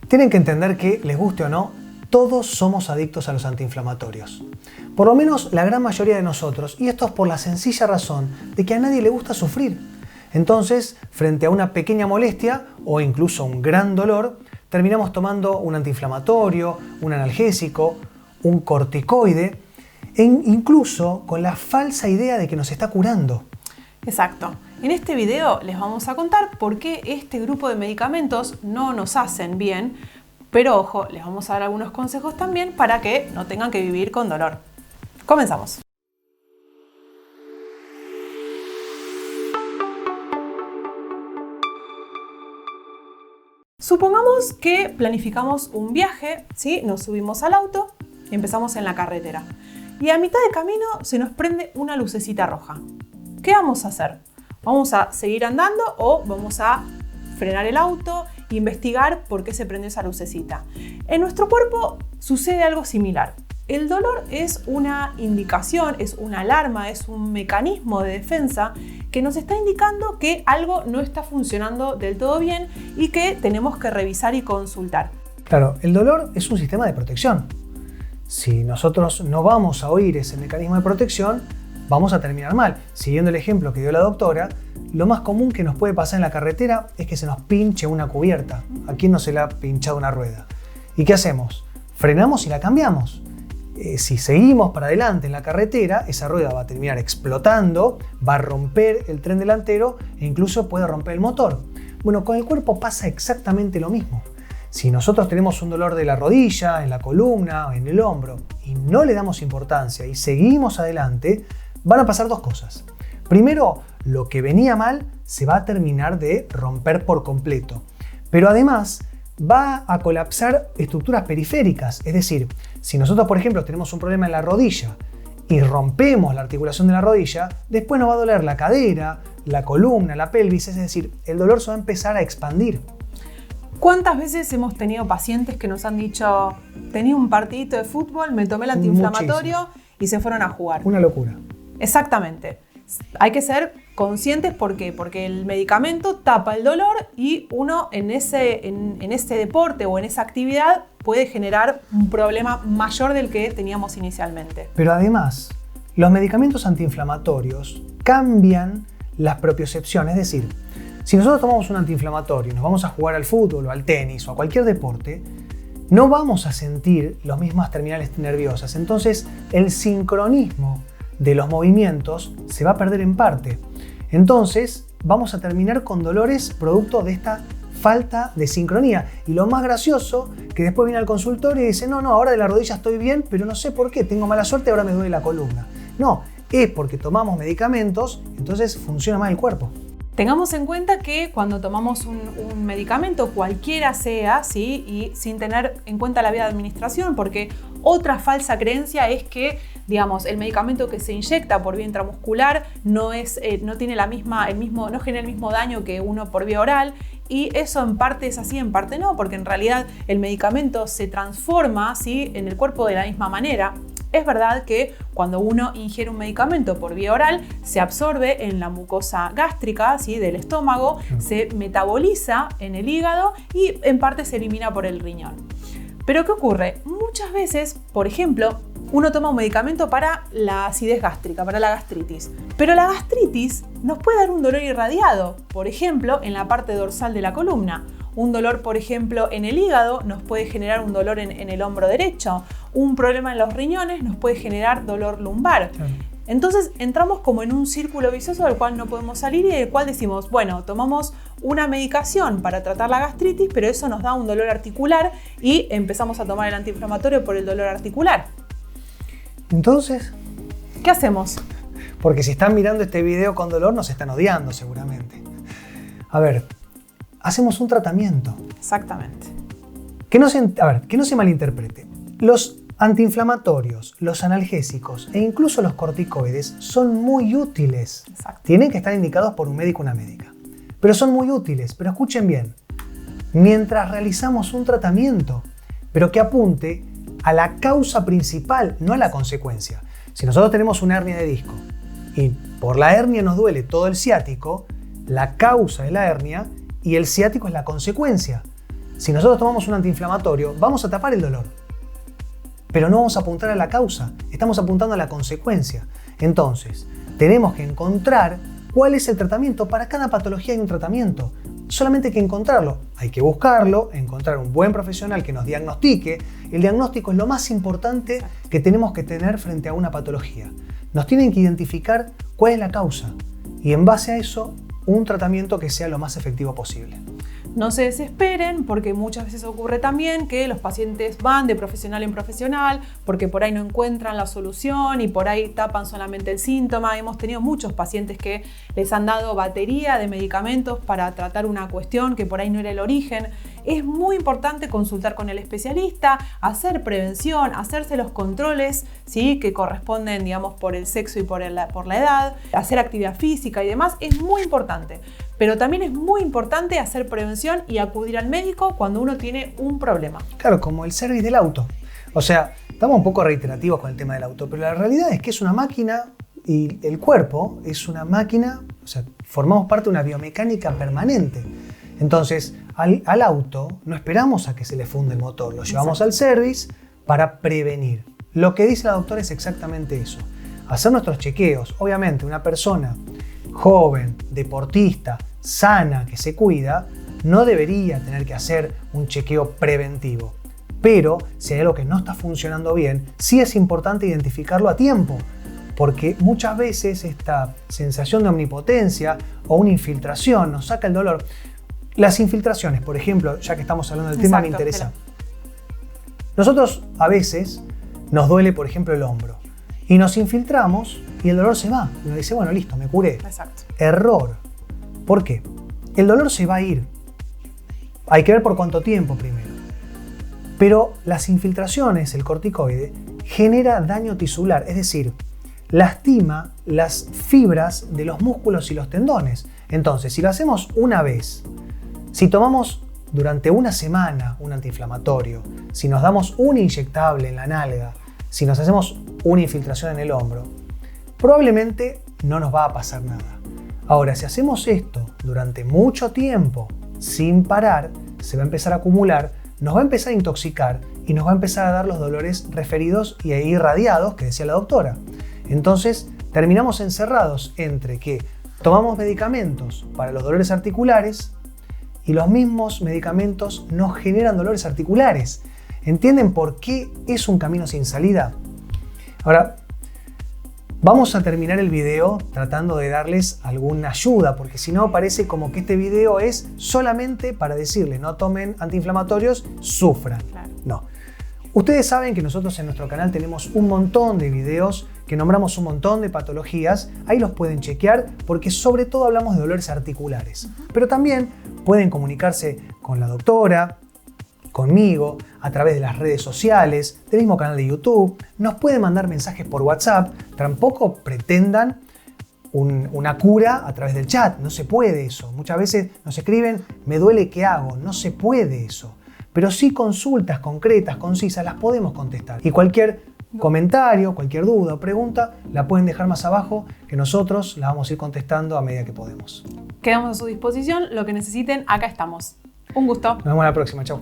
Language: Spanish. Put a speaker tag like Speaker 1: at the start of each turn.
Speaker 1: Tienen que entender que, les guste o no, todos somos adictos a los antiinflamatorios. Por lo menos la gran mayoría de nosotros, y esto es por la sencilla razón de que a nadie le gusta sufrir. Entonces, frente a una pequeña molestia o incluso un gran dolor, terminamos tomando un antiinflamatorio, un analgésico, un corticoide, e incluso con la falsa idea de que nos está curando.
Speaker 2: Exacto. En este video les vamos a contar por qué este grupo de medicamentos no nos hacen bien, pero ojo, les vamos a dar algunos consejos también para que no tengan que vivir con dolor. Comenzamos. Supongamos que planificamos un viaje, ¿sí? Nos subimos al auto y empezamos en la carretera. Y a mitad de camino se nos prende una lucecita roja. ¿Qué vamos a hacer? ¿Vamos a seguir andando o vamos a frenar el auto e investigar por qué se prendió esa lucecita? En nuestro cuerpo sucede algo similar. El dolor es una indicación, es una alarma, es un mecanismo de defensa que nos está indicando que algo no está funcionando del todo bien y que tenemos que revisar y consultar.
Speaker 1: Claro, el dolor es un sistema de protección. Si nosotros no vamos a oír ese mecanismo de protección, vamos a terminar mal. Siguiendo el ejemplo que dio la doctora, lo más común que nos puede pasar en la carretera es que se nos pinche una cubierta. ¿A quién no se le ha pinchado una rueda? ¿Y qué hacemos? Frenamos y la cambiamos. Si seguimos para adelante en la carretera, esa rueda va a terminar explotando, va a romper el tren delantero e incluso puede romper el motor. Bueno, con el cuerpo pasa exactamente lo mismo. Si nosotros tenemos un dolor de la rodilla, en la columna, en el hombro y no le damos importancia y seguimos adelante, van a pasar dos cosas. Primero, lo que venía mal se va a terminar de romper por completo. Pero además va a colapsar estructuras periféricas. Es decir, si nosotros, por ejemplo, tenemos un problema en la rodilla y rompemos la articulación de la rodilla, después nos va a doler la cadera, la columna, la pelvis. Es decir, el dolor se va a empezar a expandir.
Speaker 2: ¿Cuántas veces hemos tenido pacientes que nos han dicho, tenía un partidito de fútbol, me tomé el antiinflamatorio
Speaker 1: Muchísimo.
Speaker 2: Y se fueron a jugar?
Speaker 1: Una locura.
Speaker 2: Exactamente. Hay que ser conscientes, ¿por qué? Porque el medicamento tapa el dolor y uno en ese deporte o en esa actividad puede generar un problema mayor del que teníamos inicialmente.
Speaker 1: Pero además, los medicamentos antiinflamatorios cambian las propiocepciones, es decir, si nosotros tomamos un antiinflamatorio y nos vamos a jugar al fútbol o al tenis o a cualquier deporte, no vamos a sentir las mismas terminales nerviosas. Entonces, el sincronismo de los movimientos se va a perder en parte. Entonces, vamos a terminar con dolores producto de esta falta de sincronía. Y lo más gracioso, que después viene al consultorio y dice, no, ahora de la rodilla estoy bien, pero no sé por qué, tengo mala suerte, ahora me duele la columna. No, es porque tomamos medicamentos, entonces funciona mal el cuerpo.
Speaker 2: Tengamos en cuenta que cuando tomamos un medicamento, cualquiera sea, ¿sí? Y sin tener en cuenta la vía de administración, porque otra falsa creencia es que, digamos, el medicamento que se inyecta por vía intramuscular no genera el mismo daño que uno por vía oral. Y eso en parte es así, en parte no, porque en realidad el medicamento se transforma, ¿sí? En el cuerpo de la misma manera. Es verdad que cuando uno ingiere un medicamento por vía oral, se absorbe en la mucosa gástrica, ¿sí? Del estómago, se metaboliza en el hígado y en parte se elimina por el riñón. Pero ¿qué ocurre? Muchas veces, por ejemplo, uno toma un medicamento para la acidez gástrica, para la gastritis. Pero la gastritis nos puede dar un dolor irradiado, por ejemplo, en la parte dorsal de la columna. Un dolor, por ejemplo, en el hígado nos puede generar un dolor en el hombro derecho. Un problema en los riñones nos puede generar dolor lumbar. Claro. Entonces entramos como en un círculo vicioso del cual no podemos salir y del cual decimos, bueno, tomamos una medicación para tratar la gastritis, pero eso nos da un dolor articular y empezamos a tomar el antiinflamatorio por el dolor articular.
Speaker 1: Entonces,
Speaker 2: ¿qué hacemos?
Speaker 1: Porque si están mirando este video con dolor, nos están odiando seguramente. A ver, hacemos un tratamiento.
Speaker 2: Exactamente.
Speaker 1: Que no se malinterprete. Los antiinflamatorios, los analgésicos e incluso los corticoides son muy útiles.
Speaker 2: Exacto.
Speaker 1: Tienen que estar indicados por un médico o una médica. Pero son muy útiles. Pero escuchen bien. Mientras realizamos un tratamiento, pero que apunte a la causa principal, no a la consecuencia. Si nosotros tenemos una hernia de disco y por la hernia nos duele todo el ciático, la causa es la hernia y el ciático es la consecuencia. Si nosotros tomamos un antiinflamatorio, vamos a tapar el dolor, pero no vamos a apuntar a la causa, estamos apuntando a la consecuencia. Entonces, tenemos que encontrar cuál es el tratamiento. Para cada patología hay un tratamiento. Solamente hay que encontrarlo, hay que buscarlo, encontrar un buen profesional que nos diagnostique. El diagnóstico es lo más importante que tenemos que tener frente a una patología. Nos tienen que identificar cuál es la causa y en base a eso, un tratamiento que sea lo más efectivo posible.
Speaker 2: No se desesperen porque muchas veces ocurre también que los pacientes van de profesional en profesional porque por ahí no encuentran la solución y por ahí tapan solamente el síntoma. Hemos tenido muchos pacientes que les han dado batería de medicamentos para tratar una cuestión que por ahí no era el origen. Es muy importante consultar con el especialista, hacer prevención, hacerse los controles, ¿sí?, que corresponden, digamos, por el sexo y por la edad, hacer actividad física y demás. Es muy importante. Pero también es muy importante hacer prevención y acudir al médico cuando uno tiene un problema.
Speaker 1: Claro, como el service del auto. O sea, estamos un poco reiterativos con el tema del auto, pero la realidad es que es una máquina y el cuerpo es una máquina, o sea, formamos parte de una biomecánica permanente. Entonces, al auto no esperamos a que se le funde el motor, lo llevamos al service para prevenir. Lo que dice la doctora es exactamente eso. Hacer nuestros chequeos. Obviamente, una persona joven, deportista, sana, que se cuida, no debería tener que hacer un chequeo preventivo. Pero si hay algo que no está funcionando bien, sí es importante identificarlo a tiempo, porque muchas veces esta sensación de omnipotencia o una infiltración nos saca el dolor. Las infiltraciones, por ejemplo, ya que estamos hablando del tema, me interesa. Nosotros a veces nos duele, por ejemplo, el hombro y nos infiltramos y el dolor se va. Uno dice, bueno, listo, me curé.
Speaker 2: Exacto.
Speaker 1: Error. ¿Por qué? El dolor se va a ir. Hay que ver por cuánto tiempo primero. Pero las infiltraciones, el corticoide, genera daño tisular, es decir, lastima las fibras de los músculos y los tendones. Entonces, si lo hacemos una vez, si tomamos durante una semana un antiinflamatorio, si nos damos un inyectable en la nalga, si nos hacemos una infiltración en el hombro, probablemente no nos va a pasar nada. Ahora, si hacemos esto durante mucho tiempo, sin parar, se va a empezar a acumular, nos va a empezar a intoxicar y nos va a empezar a dar los dolores referidos y irradiados que decía la doctora. Entonces, terminamos encerrados entre que tomamos medicamentos para los dolores articulares y los mismos medicamentos nos generan dolores articulares. ¿Entienden por qué es un camino sin salida? Ahora, vamos a terminar el video tratando de darles alguna ayuda, porque si no parece como que este video es solamente para decirles no tomen antiinflamatorios, sufran.
Speaker 2: Claro.
Speaker 1: No. Ustedes saben que nosotros en nuestro canal tenemos un montón de videos que nombramos un montón de patologías. Ahí los pueden chequear porque sobre todo hablamos de dolores articulares. Pero también pueden comunicarse con la doctora, conmigo, a través de las redes sociales, del mismo canal de YouTube. Nos pueden mandar mensajes por WhatsApp. Tampoco pretendan una cura a través del chat. No se puede eso. Muchas veces nos escriben, me duele, ¿qué hago? No se puede eso. Pero sí consultas concretas, concisas, las podemos contestar. Y cualquier comentario, cualquier duda o pregunta, la pueden dejar más abajo, que nosotros la vamos a ir contestando a medida que podemos.
Speaker 2: Quedamos a su disposición. Lo que necesiten, acá estamos. Un gusto.
Speaker 1: Nos vemos la próxima. Chau.